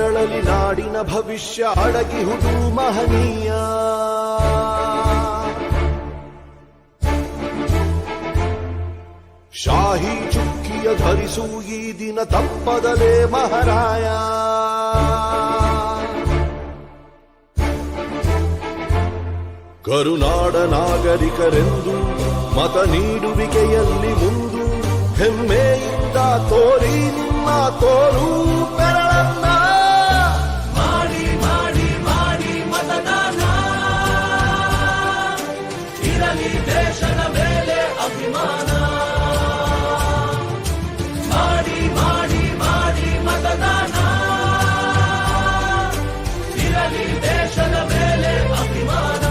ಬೆರಳಲಿ ನಾಡಿನ ಭವಿಷ್ಯ ಅಡಗಿಹುದು ಮಹನೀಯ. ಶಾಹಿ ಚುಕ್ಕಿಯ ಧರಿಸು ಈ ದಿನ ತಪ್ಪದಲೇ ಮಹಾರಾಯ. ಕರುನಾಡ ನಾಗರಿಕರೆಂದು ಮತ ನೀಡುವಿಕೆಯಲ್ಲಿ ಮುಂದು ಹೆಮ್ಮೆಯಿಂದ ತೋರಿ ನಿಮ್ಮ ತೋರು ಬೆರಳನ್ನ. ಮಾಡಿ ಮಾಡಿ ಮಾಡಿ ಮತದಾನ, ಇರಲಿ ದೇಶದ ಮೇಲೆ ಅಭಿಮಾನ. ಮಾಡಿ ಮಾಡಿ ಮಾಡಿ ಮತದಾನ, ಇರಲಿ ದೇಶದ ಮೇಲೆ ಅಭಿಮಾನ.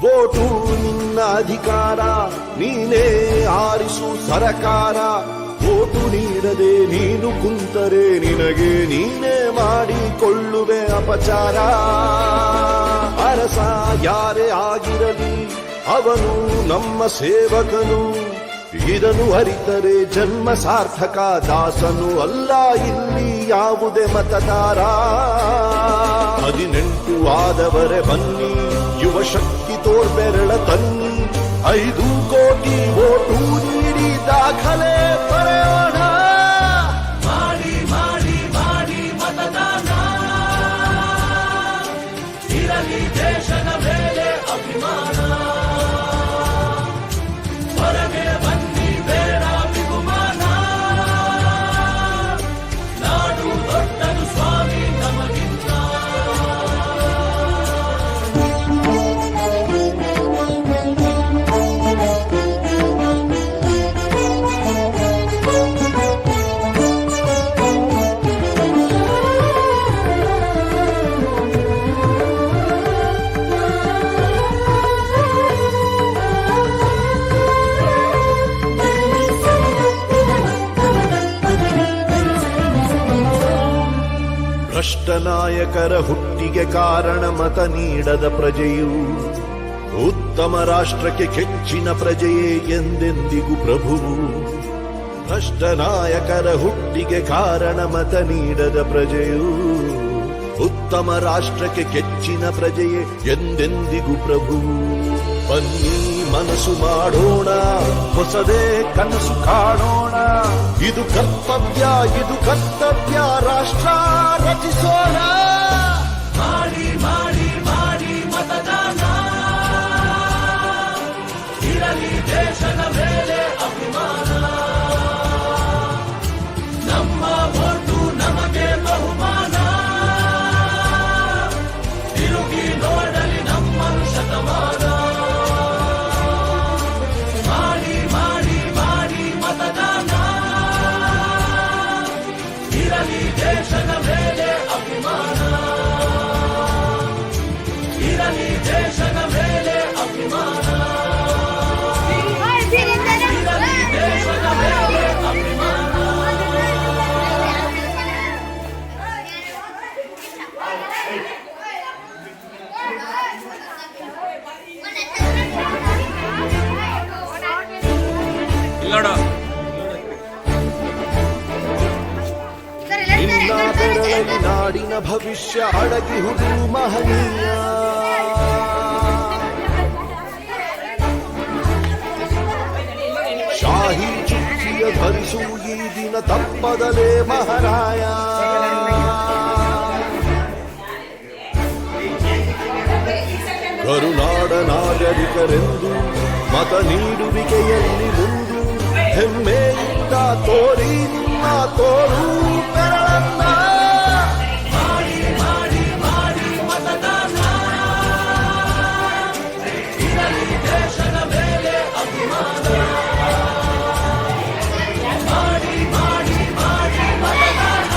ವೋಟು ನಿನ್ನ ಅಧಿಕಾರ, ನೀನೇ ಆರಿಸು ಸರಕಾರ. ವೋಟು ನೀಡದೆ ನೀನು ಕುಂತರೆ ನಿನಗೆ ನೀನೇ ಮಾಡಿಕೊಳ್ಳುವೆ ಅಪಚಾರ. ಅರಸ ಯಾರೇ ಆಗಿರಲಿ ಅವನು ನಮ್ಮ ಸೇವಕನು, ಇದನ್ನು ಅರಿತರೆ ಜನ್ಮ ಸಾರ್ಥಕ. ದಾಸನು ಅಲ್ಲ ಇಲ್ಲಿ ಯಾವುದೇ ಮತದಾರ. 18 ಆದವರೇ ಬನ್ನಿ, ಯುವ ಶಕ್ತಿ ತೋರ್ಬೆರಳ ತನ್ನಿ. 5 ಕೋಟಿ ವೋಟು ನೀಡಿ ದಾಖಲೆ ಬರೆಯೋಣ. ಮಾಡಿ ಮಾಡಿ ಮಾಡಿ ಮತದಾನ, ಇರಲಿ ದೇಶದ ಮೇಲೆ ಅಭಿಮಾನ. ಹೊರಗೆ ಬನ್ನಿ ಬೇಡ ಬಿಗುಮಾನ, ನಾಡು ದೊಡ್ಡದು ಸ್ವಾಮಿ ನಮಗಿಂತ. ಭ್ರಷ್ಟ ನಾಯಕರ ಹುಟ್ಟಿಗೆ ಕಾರಣ ಮತ ನೀಡದ ಪ್ರಜೆಯು. ಉತ್ತಮ ರಾಷ್ಟ್ರಕ್ಕೆ ಕೆಚ್ಚಿನ ಪ್ರಜೆಯೇ ಎಂದೆಂದಿಗೂ ಪ್ರಭುವು. ಭ್ರಷ್ಟ ನಾಯಕರ ಹುಟ್ಟಿಗೆ ಕಾರಣ ಮತ ನೀಡದ ಪ್ರಜೆಯು. ಉತ್ತಮ ರಾಷ್ಟ್ರಕ್ಕೆ ಕೆಚ್ಚಿನ ಪ್ರಜೆಯೇ ಎಂದೆಂದಿಗೂ ಪ್ರಭುವು. ಬನ್ನಿ ಮನಸ್ಸು ಮಾಡೋಣ, ಹೊಸದೇ ಕನಸು ಕಾಣೋಣ. ಇದು ಕರ್ತವ್ಯ, ಇದು ಕರ್ತವ್ಯ, ರಾಷ್ಟ್ರ ರಚಿಸೋಣ. ಮಾಡಿ ಮಾಡಿ ಮಾಡಿ ಮತದಾನ, ಇರಲಿ ದೇಶದ ಮೇಲೆ ಅಭಿಮಾನ. ನಮ್ಮ ವೋಟು ನಮಗೆ ಬಹುಮಾನ, ತಿರುಗಿ ನೋಡಲಿ ನಮ್ಮನ್ನು ಶತಮಾನ. ಮಾಡಿ ಮಾಡಿ ಮಾಡಿ ಮತದಾನ, ಇರಲಿ ದೇಶದ ಮೇಲೆ ಅಭಿಮಾನ. ಇರಲಿ ದೇಶದ ಮೇಲೆ ಅಭಿಮಾನ. ಇರಲಿ ದೇಶದ ಮೇಲೆ ಅಭಿಮಾನ. ನಿನ್ನ ಬೆರಳಲಿ ನಾಡಿನ ಭವಿಷ್ಯ ಅಡಗಿಹುದು ಮಹನೀಯ. ಶಾಹಿ ಚುಕ್ಕಿಯ ಧರಿಸು ಈ ದಿನ ತಪ್ಪದಲೇ ಮಹಾರಾಯ. ಕರುನಾಡ ನಾಗರಿಕರೆಂದು ಮತ ನೀಡುವಿಕೆಯಲ್ಲಿ ಮುಂದು ಹೆಮ್ಮೆಯಿಂದ ತೋರಿ ನಿಮ್ಮ ತೋರು ಬೆರಳನ್ನ. ಮಾಡಿ ಮಾಡಿ ಮಾಡಿ ಮತದಾನ, ಇರಲಿ ದೇಶದ ಮೇಲೆ ಅಭಿಮಾನ. ಮಾಡಿ ಮಾಡಿ ಮಾಡಿ ಮತದಾನ,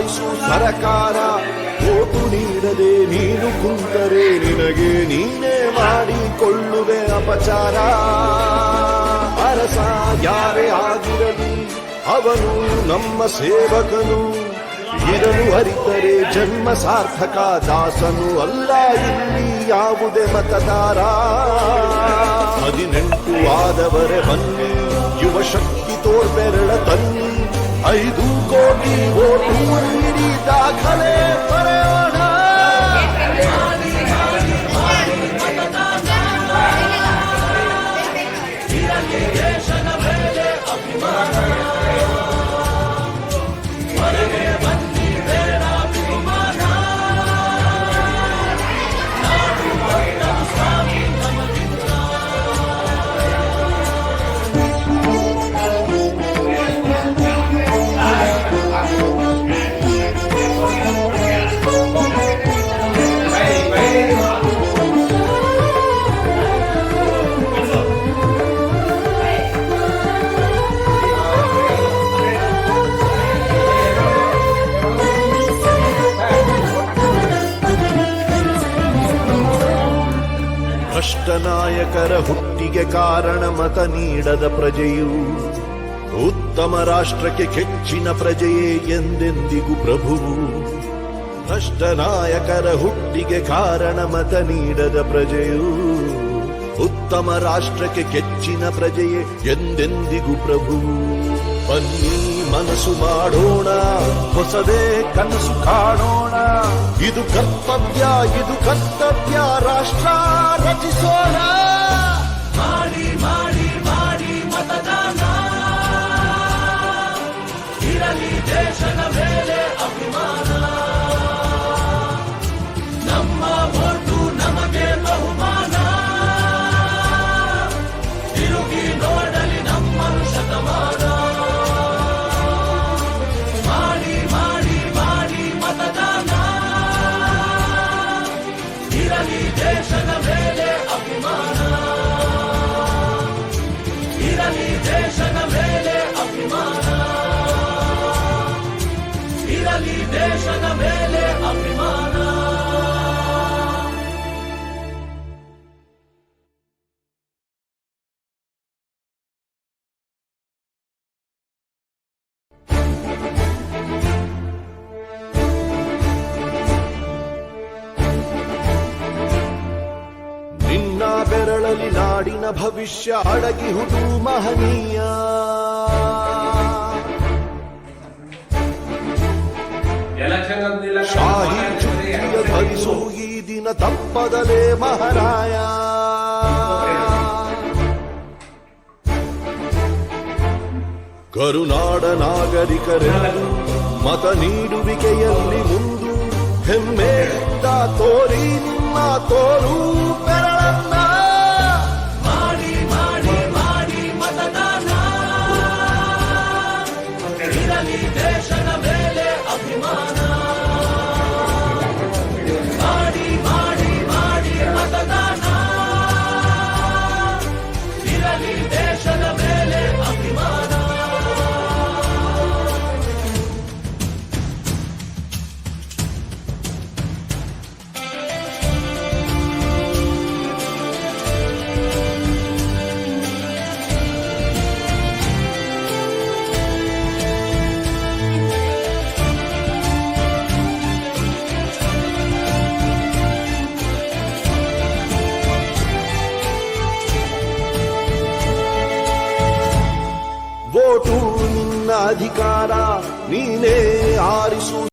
ಆರಿಸು ಸರಕಾರ. ಓಟು ನೀಡದೆ ನೀನು ಕುಂತರೆ ನಿನಗೆ ನೀನೇ ಮಾಡಿಕೊಳ್ಳುವೆ ಅಪಚಾರ. ಅರಸ ಯಾರೇ ಆಗಿರಲಿ ಅವನು ನಮ್ಮ ಸೇವಕನು, ಇದನ್ನು ಅರಿತರೆ ಜನ್ಮ ಸಾರ್ಥಕ. ದಾಸನು ಅಲ್ಲ ಇಲ್ಲಿ ಯಾವುದೇ ಮತದಾರ. 18 ಆದವರೇ ಬನ್ನಿ, ಯುವ ಶಕ್ತಿ ತೋರ್ಬೆರಳ ತನ್ನಿ. 5 ಕೋಟಿ ಓಟು ನೀಡಿ ದಾಖಲೆ ಬರೆಯೋಣ. ಇರಲಿ ದೇಶದ ಮೇಲೆ ಅಭಿಮಾನ. ಹೊರಗೆ ಬನ್ನಿ ಬೇಡ ಅಭಿಮಾನ. ನಾಡು ಭಕ್ತರು ಸ್ವಾಮಿ ನಮಗಿಂತ. ಭ್ರಷ್ಟ ನಾಯಕರ ಹುಟ್ಟಿಗೆ ಕಾರಣ ಮತ ನೀಡದ ಪ್ರಜೆಯು. ಉತ್ತಮ ರಾಷ್ಟ್ರಕ್ಕೆ ಕೆಚ್ಚಿನ ಪ್ರಜೆಯೇ ಎಂದೆಂದಿಗೂ ಪ್ರಭುವು. ಭ್ರಷ್ಟ ನಾಯಕರ ಹುಟ್ಟಿಗೆ ಕಾರಣ ಮತ ನೀಡದ ಪ್ರಜೆಯು. ಉತ್ತಮ ರಾಷ್ಟ್ರಕ್ಕೆ ಕೆಚ್ಚಿನ ಪ್ರಜೆಯೇ ಎಂದೆಂದಿಗೂ ಪ್ರಭುವು. ಬನ್ನಿ ಮನಸ್ಸು ಮಾಡೋಣ, ಹೊಸದೇ ಕನಸು ಕಾಣೋಣ. ಇದು ಕರ್ತವ್ಯ, ಇದು ಕರ್ತವ್ಯ, ರಾಷ್ಟ್ರ ರಚಿಸೋಣ. ಮಾಡಿ ಮಾಡಿ ಮಾಡಿ ಮತದಾನ. ಇರಲಿ ದೇಶದ ಮೇಲೆ ಅಭಿಮಾನ. ನಮ್ಮ ಓಟು ನಮಗೆ ಬಹುಮಾನ. ತಿರುಗಿ ನೋಡಲಿ ನಮ್ಮನ್ನು ಶತಮಾನ. ಮಾಡಿ ಮಾಡಿ ಮಾಡಿ ಮತದಾನ. ಇರಲಿ ದೇಶದ ಮೇಲೆ ಅಭಿಮಾನ. ಇರಲಿ ದೇಶದ ಮೇಲೆ ಅಭಿಮಾನ. ಇರಲಿ ದೇಶದ ಮೇಲೆ ಅಭಿಮಾನ. ನಿನ್ನ ಬೆರಳಲಿ ನಾಡಿನ ಭವಿಷ್ಯ ಅಡಗಿಹುದು ಮಹನೀಯ. ಶಾಹಿ ಚುಕ್ಕಿಯ ಧರಿಸು ಈ ದಿನ ತಪ್ಪದಲೇ ಮಹಾರಾಯ. ಕರುನಾಡ ನಾಗರಿಕರೆಂದು ಮತ ನೀಡುವಿಕೆಯಲ್ಲಿ ಮುಂದು ಹೆಮ್ಮೆಯಿಂದ ತೋರಿ ನಿಮ್ಮ ತೋರು ಬೆರಳನ್ನ. ಮಾಡಿ ಮಾಡಿ ಮಾಡಿ ಮತದಾನ. ಇರಲಿ ದೇಶದ ಮೇಲೆ ಅಭಿಮಾನ. ಮಾಡಿ ಮಾಡಿ ಮಾಡಿ ಮತದಾನ. ಇರಲಿ ದೇಶದ ಮೇಲೆ ಅಭಿಮಾನ. ಓಟು ನಿನ್ನ ಅಧಿಕಾರ, ನೀನೇ ಆರಿಸು